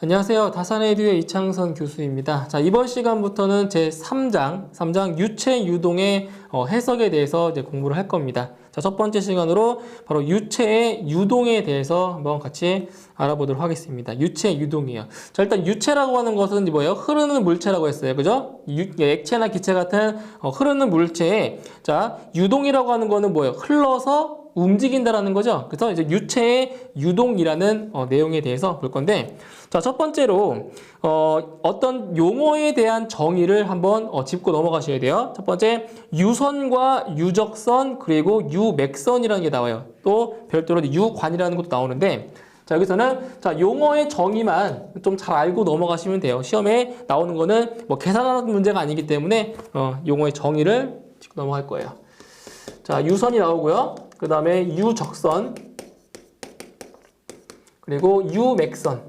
안녕하세요. 다산에듀의 이창선 교수입니다. 자, 이번 시간부터는 제 3장 유체 유동의 해석에 대해서 이제 공부를 할 겁니다. 자, 첫 번째 시간으로 바로 유체의 유동에 대해서 한번 같이 알아보도록 하겠습니다. 유체 유동이요. 자, 일단 유체라고 하는 것은 뭐예요? 흐르는 물체라고 했어요. 그죠? 액체나 기체 같은 흐르는 물체에 자, 유동이라고 하는 거는 뭐예요? 흘러서 움직인다라는 거죠. 그래서 이제 유체의 유동이라는 내용에 대해서 볼 건데, 자, 첫 번째로 어떤 용어에 대한 정의를 한번 짚고 넘어가셔야 돼요. 첫 번째, 유선과 유적선 그리고 유맥선이라는 게 나와요. 또 별도로 유관이라는 것도 나오는데, 자, 여기서는 자, 용어의 정의만 좀 잘 알고 넘어가시면 돼요. 시험에 나오는 거는 뭐 계산하는 문제가 아니기 때문에 용어의 정의를 짚고 넘어갈 거예요. 자, 유선이 나오고요. 그 다음에 유적선, 그리고 유맥선.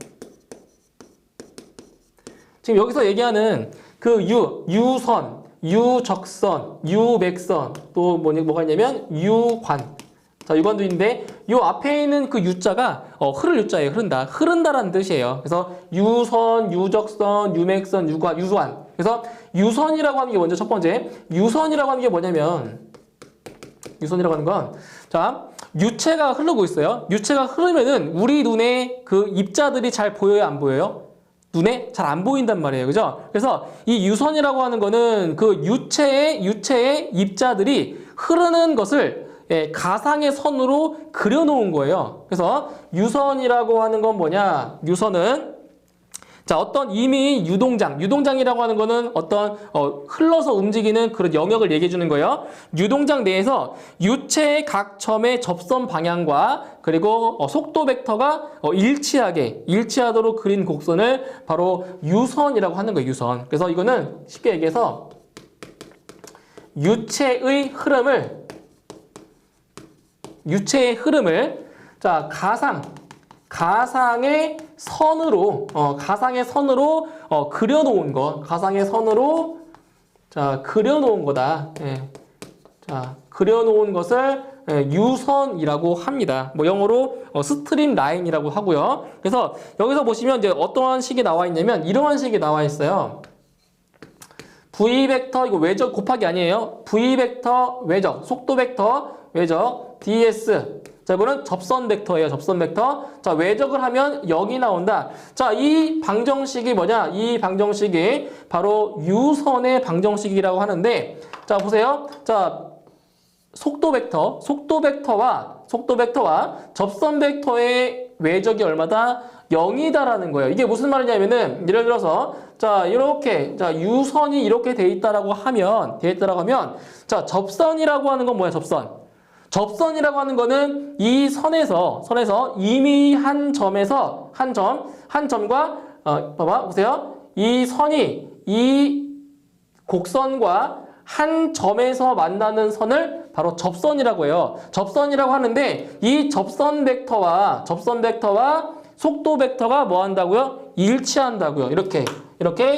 지금 여기서 얘기하는 그 유선, 유적선, 유맥선, 또 뭐가 있냐면 유관. 자, 유관도 있는데 요 앞에 있는 그 유자가 흐를 유자예요. 흐른다라는 뜻이에요. 그래서 유선, 유적선, 유맥선, 유관. 그래서 유선이라고 하는 게 먼저 첫 번째. 유선이라고 하는 게 뭐냐면 유선이라고 하는 건 자, 유체가 흐르고 있어요. 유체가 흐르면은 우리 눈에 그 입자들이 잘 보여요, 안 보여요? 눈에 잘 안 보인단 말이에요. 그죠? 그래서 이 유선이라고 하는 거는 그 유체의 입자들이 흐르는 것을 가상의 선으로 그려놓은 거예요. 그래서 유선이라고 하는 건 뭐냐? 유선은 자, 어떤 이미 유동장이라고 하는 거는 어떤 흘러서 움직이는 그런 영역을 얘기해 주는 거예요. 유동장 내에서 유체의 각 점의 접선 방향과 그리고 속도 벡터가 일치하도록 그린 곡선을 바로 유선이라고 하는 거예요. 유선. 그래서 이거는 쉽게 얘기해서 유체의 흐름을 자, 가상의 선으로 그려놓은 것, 가상의 선으로 자, 그려놓은 거다. 예. 자, 그려놓은 것을 유선이라고 합니다. 뭐 영어로 스트림 라인이라고 하고요. 그래서 여기서 보시면 이제 어떠한 식이 나와 있냐면 이러한 식이 나와 있어요. V 벡터 이거 외적 곱하기 아니에요. V 벡터 외적, 속도 벡터 외적 ds. 자, 이거는 접선 벡터예요. 접선 벡터. 자, 외적을 하면 0이 나온다. 자, 이 방정식이 뭐냐? 이 방정식이 바로 유선의 방정식이라고 하는데, 자, 보세요. 자, 속도 벡터와 접선 벡터의 외적이 얼마다? 0이다라는 거예요. 이게 무슨 말이냐면은, 예를 들어서, 자, 이렇게, 자, 유선이 이렇게 돼 있다라고 하면, 자, 접선이라고 하는 건 뭐야, 접선이라고 하는 거는 이 선에서 이미 한 점과 봐봐 보세요. 이 선이 이 곡선과 한 점에서 만나는 선을 바로 접선이라고 해요. 접선이라고 하는데 이 접선 벡터와 속도 벡터가 뭐 한다고요? 일치한다고요. 이렇게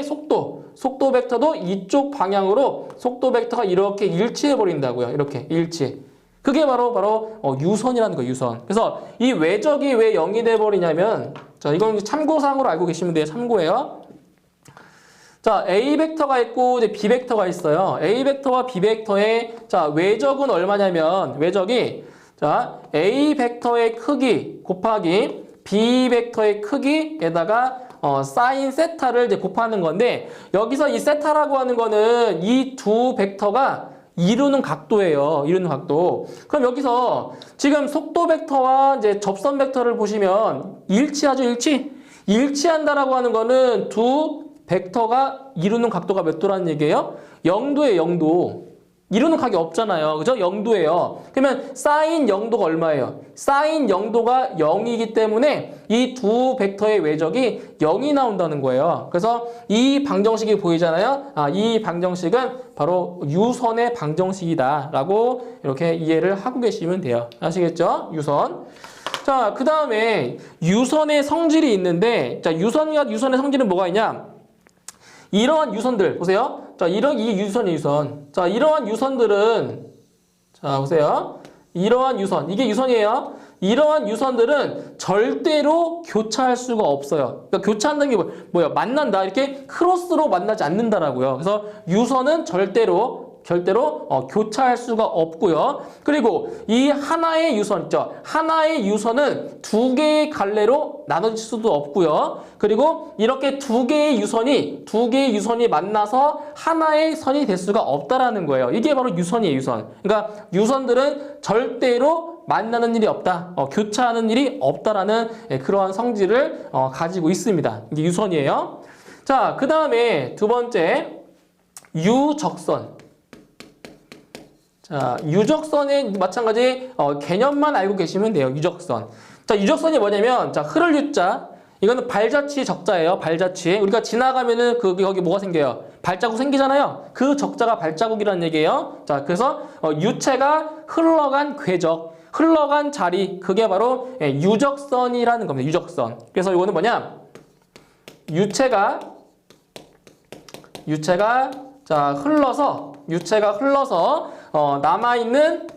속도 벡터도 이쪽 방향으로 속도 벡터가 이렇게 일치해 버린다고요. 이렇게 일치. 그게 바로 유선이라는 거예요, 유선. 그래서 이 외적이 왜 0이 돼버리냐면, 자, 이건 참고사항으로 알고 계시면 돼요. 참고예요. 자, A 벡터가 있고, 이제 B 벡터가 있어요. A 벡터와 B 벡터의, 자, 외적은 얼마냐면, 외적이, 자, A 벡터의 크기 곱하기 B 벡터의 크기에다가, 사인 세타를 이제 곱하는 건데, 여기서 이 세타라고 하는 거는 이 두 벡터가 이루는 각도예요. 이루는 각도. 그럼 여기서 지금 속도 벡터와 이제 접선 벡터를 보시면 일치하죠, 일치한다라고 하는 거는 두 벡터가 이루는 각도가 몇 도라는 얘기예요? 0도예요, 0도. 이루는 각이 없잖아요. 그죠? 0도예요. 그러면 사인 0도가 얼마예요? 사인 0도가 0이기 때문에 이 두 벡터의 외적이 0이 나온다는 거예요. 그래서 이 방정식이 보이잖아요. 이 방정식은 바로 유선의 방정식이다라고 이렇게 이해를 하고 계시면 돼요. 아시겠죠? 유선. 자, 그 다음에 유선의 성질이 있는데, 자, 유선의 성질은 뭐가 있냐? 이러한 유선들 보세요. 자, 이 유선. 자, 이러한 유선들은 자, 보세요. 이러한 유선. 이게 유선이에요. 이러한 유선들은 절대로 교차할 수가 없어요. 그러니까 교차한다는 게 뭐야? 만난다. 이렇게 크로스로 만나지 않는다라고요. 그래서 유선은 절대로 교차할 수가 없고요. 그리고 이 하나의 유선 있죠. 하나의 유선은 두 개의 갈래로 나눠질 수도 없고요. 그리고 이렇게 두 개의 유선이 만나서 하나의 선이 될 수가 없다라는 거예요. 이게 바로 유선이에요, 유선. 그러니까 유선들은 절대로 만나는 일이 없다. 교차하는 일이 없다라는 그러한 성질을 가지고 있습니다. 이게 유선이에요. 자, 그 다음에 두 번째 유적선. 자, 유적선의 마찬가지 개념만 알고 계시면 돼요. 유적선. 자, 유적선이 뭐냐면, 자, 흐를 유자. 이거는 발자취 적자예요. 발자취. 우리가 지나가면은 거기 뭐가 생겨요? 발자국 생기잖아요. 그 적자가 발자국이라는 얘기예요. 자, 그래서 유체가 흘러간 궤적, 흘러간 자리, 그게 바로 유적선이라는 겁니다. 유적선. 그래서 이거는 뭐냐? 유체가 자, 흘러서 남아있는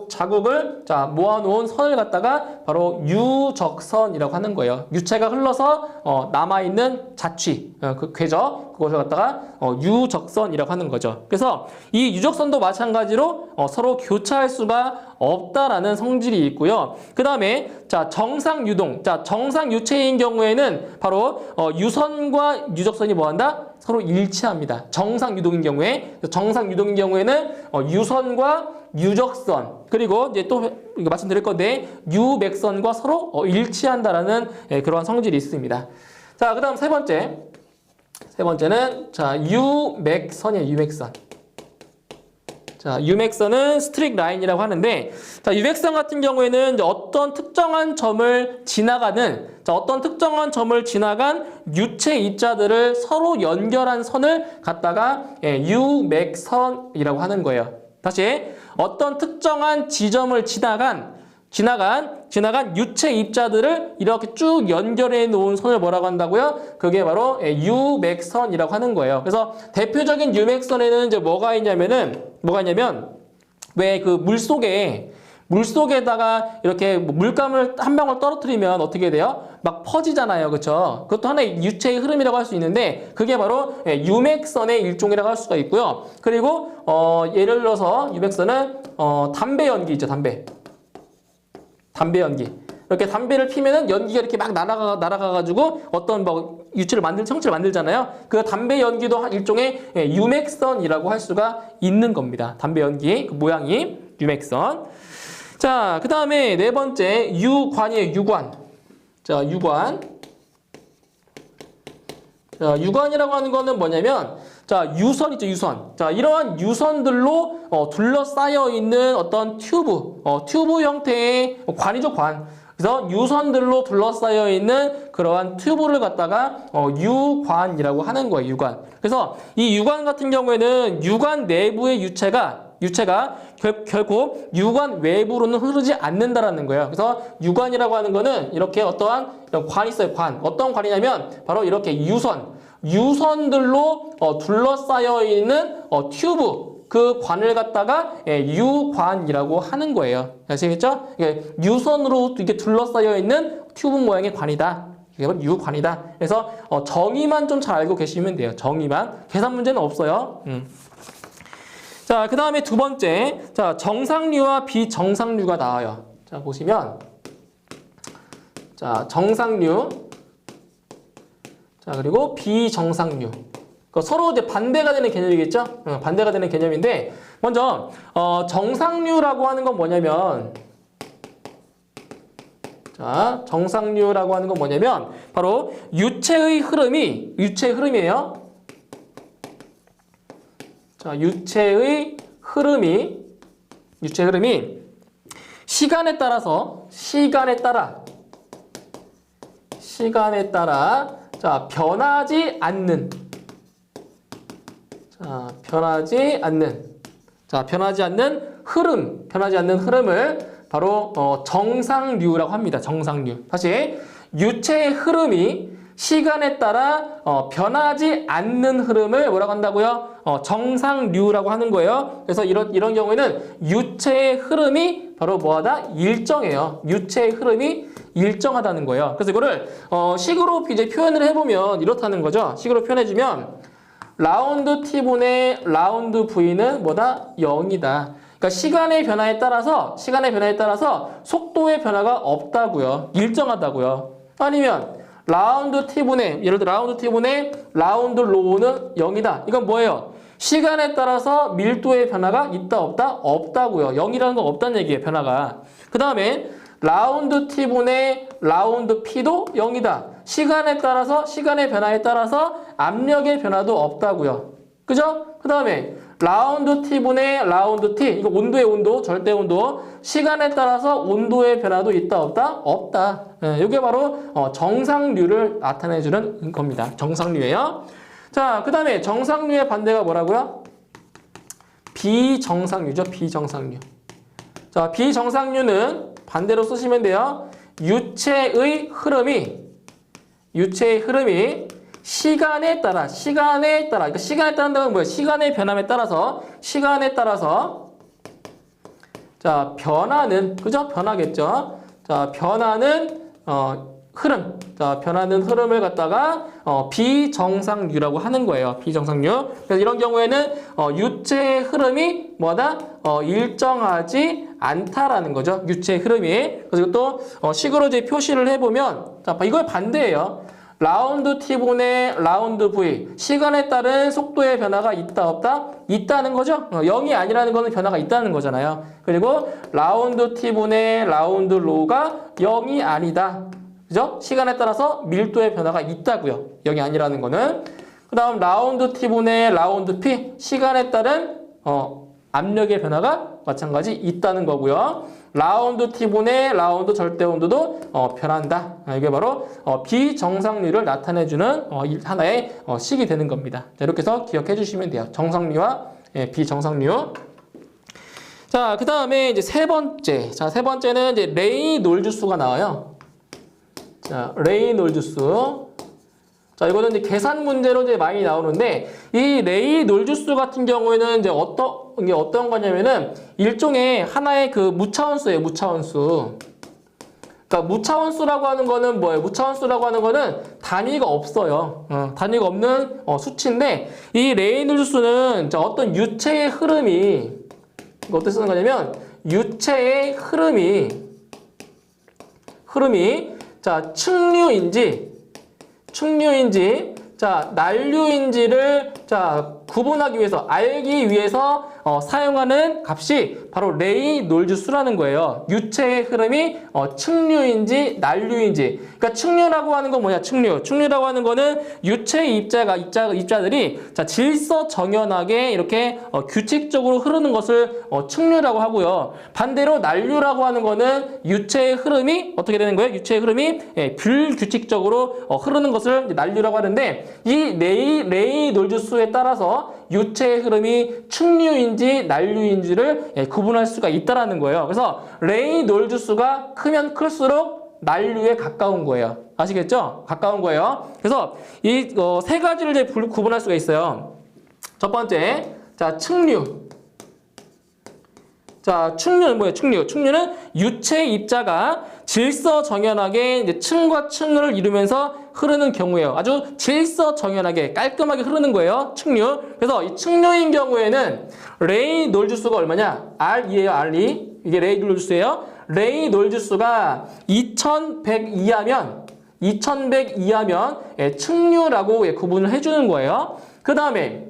자국을 자 모아놓은 선을 갖다가 바로 유적선이라고 하는 거예요. 유체가 흘러서 남아있는 자취, 그 궤적, 그것을 갖다가 유적선이라고 하는 거죠. 그래서 이 유적선도 마찬가지로 서로 교차할 수가 없다라는 성질이 있고요. 그 다음에 자 정상유동, 자 정상유체인 경우에는 바로 유선과 유적선이 뭐한다? 서로 일치합니다. 정상유동인 경우에는 유선과 유적선, 그리고 이제 또 이거 말씀드릴 건데 유맥선과 서로 일치한다라는 그러한 성질이 있습니다. 자, 그다음 세 번째는 자 유맥선이에요. 유맥선. 자, 유맥선은 스트릭 라인이라고 하는데, 자, 유맥선 같은 경우에는 이제 어떤 특정한 점을 지나간 유체 입자들을 서로 연결한 선을 갖다가 유맥선이라고 하는 거예요. 다시 어떤 특정한 지점을 지나간 유체 입자들을 이렇게 쭉 연결해 놓은 선을 뭐라고 한다고요? 그게 바로 유맥선이라고 하는 거예요. 그래서 대표적인 유맥선에는 이제 뭐가 있냐면 왜 그 물속에다가 이렇게 물감을 한 방울 떨어뜨리면 어떻게 돼요? 막 퍼지잖아요. 그렇죠? 그것도 하나의 유체의 흐름이라고 할 수 있는데 그게 바로 유맥선의 일종이라고 할 수가 있고요. 그리고 예를 들어서 유맥선은 담배 연기 있죠. 담배 연기. 이렇게 담배를 피면은 연기가 이렇게 막 날아가가지고 어떤 뭐 성체를 만들잖아요. 그 담배 연기도 일종의 유맥선이라고 할 수가 있는 겁니다. 담배 연기 그 모양이 유맥선. 자, 그 다음에 네 번째 유관이에요. 유관. 자, 유관이라고 하는 거는 뭐냐면, 자, 유선 있죠, 유선. 자, 이러한 유선들로 둘러싸여 있는 어떤 튜브 형태의 관이죠, 관. 그래서 유선들로 둘러싸여 있는 그러한 튜브를 갖다가 유관이라고 하는 거예요, 유관. 그래서 이 유관 같은 경우에는 유관 내부의 유체가 결코 유관 외부로는 흐르지 않는다라는 거예요. 그래서 유관이라고 하는 거는 이렇게 어떠한 관이 있어요. 관. 어떤 관이냐면 바로 이렇게 유선들로 둘러싸여 있는 튜브. 그 관을 갖다가 유관이라고 하는 거예요. 아시겠죠? 유선으로 이렇게 둘러싸여 있는 튜브 모양의 관이다. 이게 바로 유관이다. 그래서 정의만 좀 잘 알고 계시면 돼요. 정의만. 계산 문제는 없어요. 자, 그 다음에 두 번째. 자, 정상류와 비정상류가 나와요. 자, 보시면. 자, 정상류. 자, 그리고 비정상류. 서로 이제 반대가 되는 개념이겠죠? 반대가 되는 개념인데, 먼저, 정상류라고 하는 건 뭐냐면, 자, 정상류라고 하는 건 뭐냐면, 바로 유체의 흐름이에요. 자, 유체의 흐름이 시간에 따라 자, 변하지 않는 흐름을 바로 정상류라고 합니다. 정상류. 다시 유체의 흐름이 시간에 따라 변하지 않는 흐름을 뭐라고 한다고요? 정상류라고 하는 거예요. 그래서 이런 경우에는 유체의 흐름이 바로 뭐하다? 일정해요. 유체의 흐름이 일정하다는 거예요. 그래서 이거를 식으로 이제 표현을 해보면 이렇다는 거죠. 식으로 표현해주면 라운드 t분의 라운드 v는 뭐다? 0이다. 그러니까 시간의 변화에 따라서 속도의 변화가 없다고요. 일정하다고요. 아니면 라운드 t분의 예를 들어 라운드 t분의 라운드 로우는 0이다. 이건 뭐예요? 시간에 따라서 밀도의 변화가 있다 없다? 없다고요. 0이라는 건 없다는 얘기예요. 변화가. 그 다음에 라운드 t분의 라운드 p도 0이다. 시간의 변화에 따라서 압력의 변화도 없다고요. 그죠? 그 다음에 라운드 t분의 라운드 t, 이거 온도의 온도, 절대 온도, 시간에 따라서 온도의 변화도 있다 없다? 없다. 이게 바로 정상류를 나타내주는 겁니다. 정상류예요. 자, 그 다음에 정상류의 반대가 뭐라고요? 비정상류죠. 비정상류. 자, 비정상류는 반대로 쓰시면 돼요. 유체의 흐름이 시간에 따라, 그러니까 시간에 따른다는 건 뭐예요? 시간의 변함에 따라서, 자, 변하는, 그죠? 변하겠죠? 자, 변하는, 흐름. 자, 변하는 흐름을 갖다가, 비정상류라고 하는 거예요. 비정상류. 그래서 이런 경우에는, 유체의 흐름이 뭐다? 일정하지 않다라는 거죠. 유체의 흐름이. 그리고 또, 식으로 이제 표시를 해보면, 자, 이걸 반대예요. 라운드 t분의 라운드 v, 시간에 따른 속도의 변화가 있다 없다? 있다는 거죠. 0이 아니라는 거는 변화가 있다는 거잖아요. 그리고 라운드 t분의 라운드 로우가 0이 아니다. 그죠? 시간에 따라서 밀도의 변화가 있다고요. 0이 아니라는 거는. 그 다음 라운드 t분의 라운드 p, 시간에 따른 압력의 변화가 마찬가지 있다는 거고요. 라운드 t분의 라운드 절대 온도도 변한다. 이게 바로 비정상류를 나타내주는 하나의 식이 되는 겁니다. 자, 이렇게 해서 기억해 주시면 돼요. 정상류와 비정상류. 자, 그 다음에 이제 세 번째는 이제 레이놀즈수가 나와요. 자, 레이놀즈수. 자, 이거는 이제 계산 문제로 이제 많이 나오는데, 이 레이놀즈수 같은 경우에는 이제 어떤 거냐면은, 일종의 하나의 그 무차원수예요, 무차원수. 그러니까 무차원수라고 하는 거는 뭐예요? 무차원수라고 하는 거는 단위가 없어요. 단위가 없는 수치인데, 이 레이놀즈수는 어떤 유체의 흐름이, 이거 어떻게 쓰는 거냐면, 유체의 흐름이, 자, 측류인지, 자, 난류인지를, 자, 구분하기 위해서, 알기 위해서 사용하는 값이 바로 레이놀즈수라는 거예요. 유체의 흐름이 측류인지 난류인지. 그러니까 측류라고 하는 건 뭐냐? 측류라고 하는 거는 유체의 입자들이 자, 질서정연하게 이렇게 규칙적으로 흐르는 것을 측류라고 하고요. 반대로 난류라고 하는 거는 유체의 흐름이 어떻게 되는 거예요? 유체의 흐름이 불규칙적으로 흐르는 것을 난류라고 하는데, 이 레이놀즈수에 따라서 유체의 흐름이 측류인지 난류인지를 구분할 수가 있다라는 거예요. 그래서 레이놀즈수가 크면 클수록 난류에 가까운 거예요. 아시겠죠? 가까운 거예요. 그래서 이 세 가지를 이제 구분할 수가 있어요. 첫 번째, 자, 측류. 자, 측류는 뭐예요? 측류는 유체의 입자가 질서정연하게 이제 층과 층을 이루면서 흐르는 경우예요. 아주 질서정연하게 깔끔하게 흐르는 거예요. 측류. 그래서 이 측류인 경우에는 레이놀즈수가 얼마냐? R이에요. R2. 이게 레이놀즈수예요. 레이놀즈수가 2100 이하면 측류라고 구분을 해주는 거예요. 그 다음에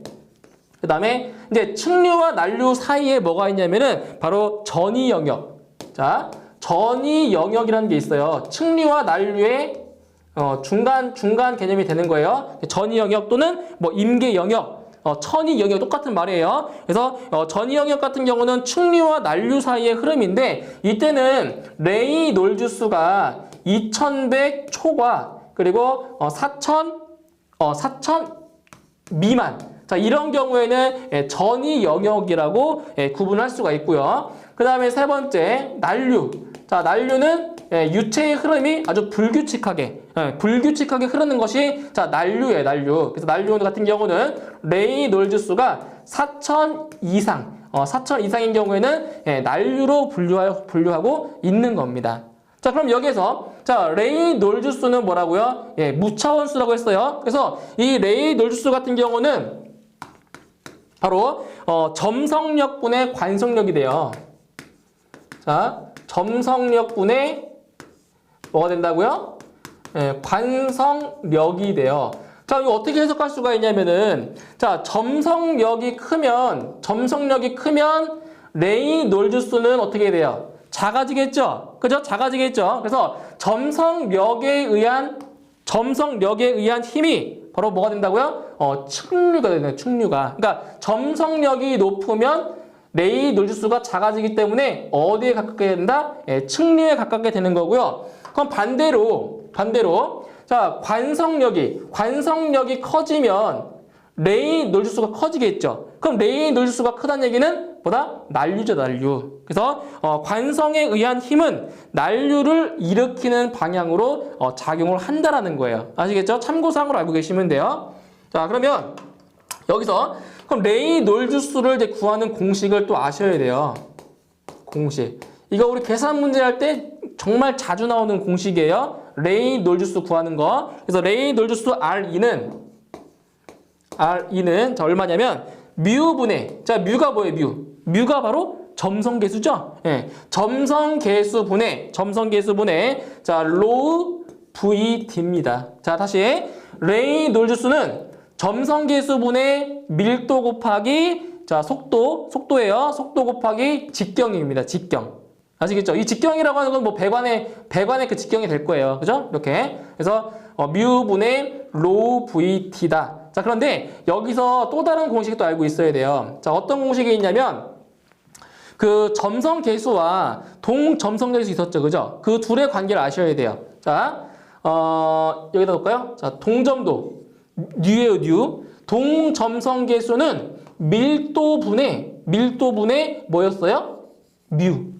이제 측류와 난류 사이에 뭐가 있냐면은 바로 전이 영역. 자, 전이 영역이라는 게 있어요. 측류와 난류의 중간 개념이 되는 거예요. 전이 영역 또는 뭐 임계 영역, 천이 영역 똑같은 말이에요. 그래서 전이 영역 같은 경우는 측류와 난류 사이의 흐름인데, 이때는 레이놀즈수가 2100 초과 그리고 4000 미만. 자, 이런 경우에는 전이 영역이라고 구분할 수가 있고요. 그 다음에 세 번째, 난류. 자, 난류는 유체의 흐름이 아주 불규칙하게 흐르는 것이 자 난류예요, 난류. 그래서 난류 같은 경우는 레이놀즈 수가 4,000 이상, 4,000 이상인 경우에는 난류로 분류하고 있는 겁니다. 자, 그럼 여기에서 자 레이놀즈 수는 뭐라고요? 무차원수라고 했어요. 그래서 이 레이놀즈 수 같은 경우는 바로 점성력분의 관성력이 돼요. 자, 점성력분의 뭐가 된다고요? 관성력이 돼요. 자, 이거 어떻게 해석할 수가 있냐면은 자, 점성력이 크면 레이놀즈 수는 어떻게 돼요? 작아지겠죠? 그죠? 작아지겠죠? 그래서 점성력에 의한 힘이 바로 뭐가 된다고요? 측류가 되네요. 측류가. 그러니까 점성력이 높으면 레이놀즈 수가 작아지기 때문에 어디에 가깝게 된다? 측류에 가깝게 되는 거고요. 그럼 반대로 자, 관성력이 커지면 레이놀즈 수가 커지겠죠. 그럼 레이놀즈 수가 크다는 얘기는 뭐다? 난류죠, 난류. 그래서 관성에 의한 힘은 난류를 일으키는 방향으로 작용을 한다라는 거예요. 아시겠죠? 참고사항으로 알고 계시면 돼요. 자, 그러면 여기서 그럼 레이놀즈 수를 이제 구하는 공식을 또 아셔야 돼요. 공식. 이거 우리 계산 문제 할 때 정말 자주 나오는 공식이에요. 레이놀즈 수 구하는 거. 그래서 레이놀즈 수 R는 자 얼마냐면 뮤분의 자 뮤가 뭐예요? 뮤가 바로 점성계수죠. 점성계수분의 자 로우 VD입니다. 자 다시 레이놀즈 수는 점성계수분의 밀도 곱하기 자 속도예요. 속도 곱하기 직경입니다. 직경. 아시겠죠? 이 직경이라고 하는 건 뭐 배관의 그 직경이 될 거예요. 그죠? 이렇게. 그래서 뮤분의 로우 VT다. 자, 그런데 여기서 또 다른 공식도 알고 있어야 돼요. 자, 어떤 공식이 있냐면 그 점성계수와 동점성계수 있었죠. 그죠? 그 둘의 관계를 아셔야 돼요. 자, 여기다 놓을까요? 자, 동점도 뉴예요, 뉴. 동점성계수는 밀도분의 뭐였어요? 뮤.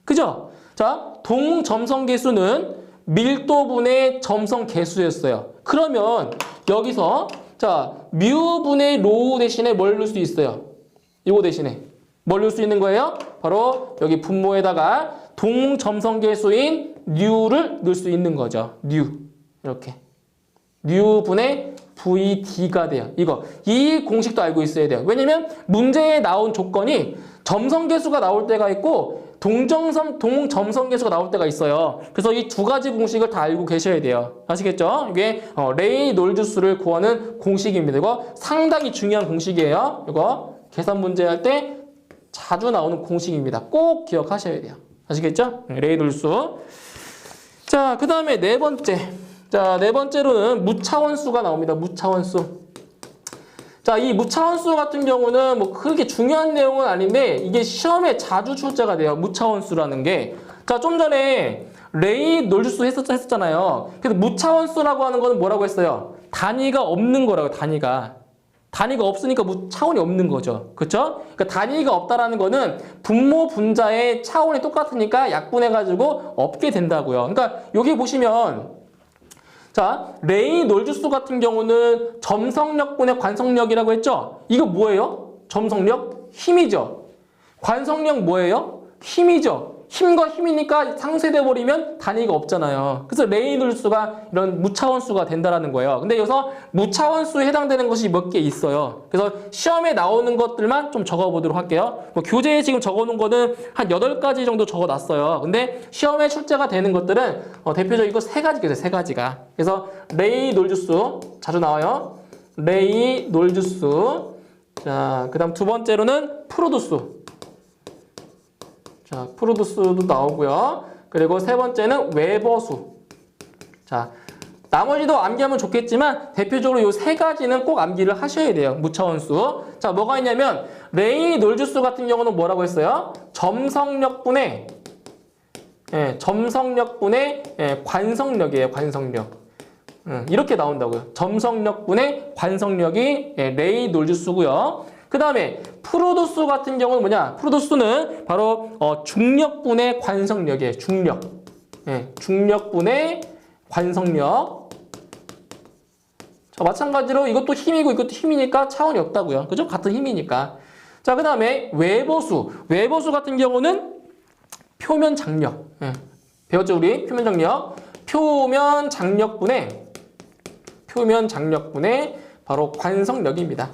그죠? 자, 동점성계수는 밀도분의 점성계수였어요. 그러면 여기서 자, 뮤분의 로우 대신에 뭘 넣을 수 있어요? 이거 대신에 뭘 넣을 수 있는 거예요? 바로 여기 분모에다가 동점성계수인 뉴를 넣을 수 있는 거죠. 뉴. 이렇게. 뉴분의 VD가 돼요. 이 공식도 알고 있어야 돼요. 왜냐면 문제에 나온 조건이 점성계수가 나올 때가 있고 동점성계수가 나올 때가 있어요. 그래서 이 두 가지 공식을 다 알고 계셔야 돼요. 아시겠죠? 이게 레이놀즈 수를 구하는 공식입니다. 이거 상당히 중요한 공식이에요. 이거 계산 문제 할 때 자주 나오는 공식입니다. 꼭 기억하셔야 돼요. 아시겠죠? 레이놀즈 수. 자, 그 다음에 네 번째. 자, 네 번째로는 무차원수가 나옵니다. 무차원수. 자, 이 무차원수 같은 경우는 뭐 그렇게 중요한 내용은 아닌데 이게 시험에 자주 출제가 돼요. 무차원수라는 게. 자, 좀 전에 레이놀즈 수 했었잖아요. 그래서 무차원수라고 하는 거는 뭐라고 했어요? 단위가 없는 거라고, 단위가 없으니까 차원이 없는 거죠. 그렇죠? 그러니까 단위가 없다라는 거는 분모 분자의 차원이 똑같으니까 약분해가지고 없게 된다고요. 그러니까 여기 보시면 자, 레이놀즈 수 같은 경우는 점성력분의 관성력이라고 했죠? 이거 뭐예요? 점성력? 힘이죠. 관성력 뭐예요? 힘이죠. 힘과 힘이니까 상쇄돼 버리면 단위가 없잖아요. 그래서 레이놀즈 수가 이런 무차원수가 된다라는 거예요. 근데 여기서 무차원수에 해당되는 것이 몇 개 있어요. 그래서 시험에 나오는 것들만 좀 적어보도록 할게요. 뭐 교재에 지금 적어놓은 거는 한 8가지 정도 적어놨어요. 근데 시험에 출제가 되는 것들은 대표적으로 이거 3가지겠어요. 3가지가. 그래서 레이놀즈 수 자주 나와요. 레이놀즈 수. 자, 그 다음 두 번째로는 프로드 수. 자, 프로드 수도 나오고요. 그리고 세 번째는 웨버 수. 자, 나머지도 암기하면 좋겠지만 대표적으로 이 3가지는 꼭 암기를 하셔야 돼요. 무차원수. 자, 뭐가 있냐면 레이놀즈 수 같은 경우는 뭐라고 했어요? 점성력분의 관성력이에요. 관성력. 이렇게 나온다고요. 점성력분의 관성력이 레이놀즈 수고요. 그 다음에 프로드 수 같은 경우는 뭐냐? 프로드 수는 바로 중력분의 관성력이에요. 중력. 예, 중력분의 관성력. 자, 마찬가지로 이것도 힘이고 이것도 힘이니까 차원이 없다고요. 그죠? 같은 힘이니까. 자, 그 다음에 외보수. 외보수 같은 경우는 표면 장력. 예, 배웠죠, 우리? 표면 장력. 표면 장력분의 바로 관성력입니다.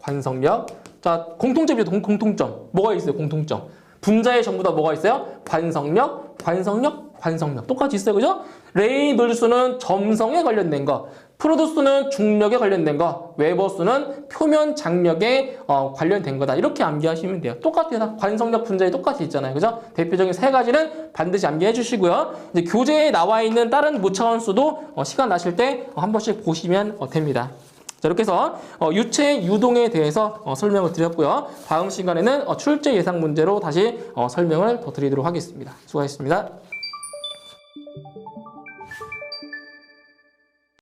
관성력. 자, 공통점이죠. 공통점. 뭐가 있어요? 공통점. 분자에 전부 다 뭐가 있어요? 관성력, 관성력, 관성력. 똑같이 있어요. 그죠? 레이놀드수는 점성에 관련된 거. 프로도수는 중력에 관련된 거. 웨버수는 표면 장력에 관련된 거다. 이렇게 암기하시면 돼요. 똑같아요. 관성력 분자에 똑같이 있잖아요. 그죠? 대표적인 세 가지는 반드시 암기해 주시고요. 이제 교재에 나와 있는 다른 무차원수도 시간 나실 때 한 번씩 보시면 됩니다. 자, 이렇게 해서 유체 유동에 대해서 설명을 드렸고요. 다음 시간에는 출제 예상 문제로 다시 설명을 더 드리도록 하겠습니다. 수고하셨습니다.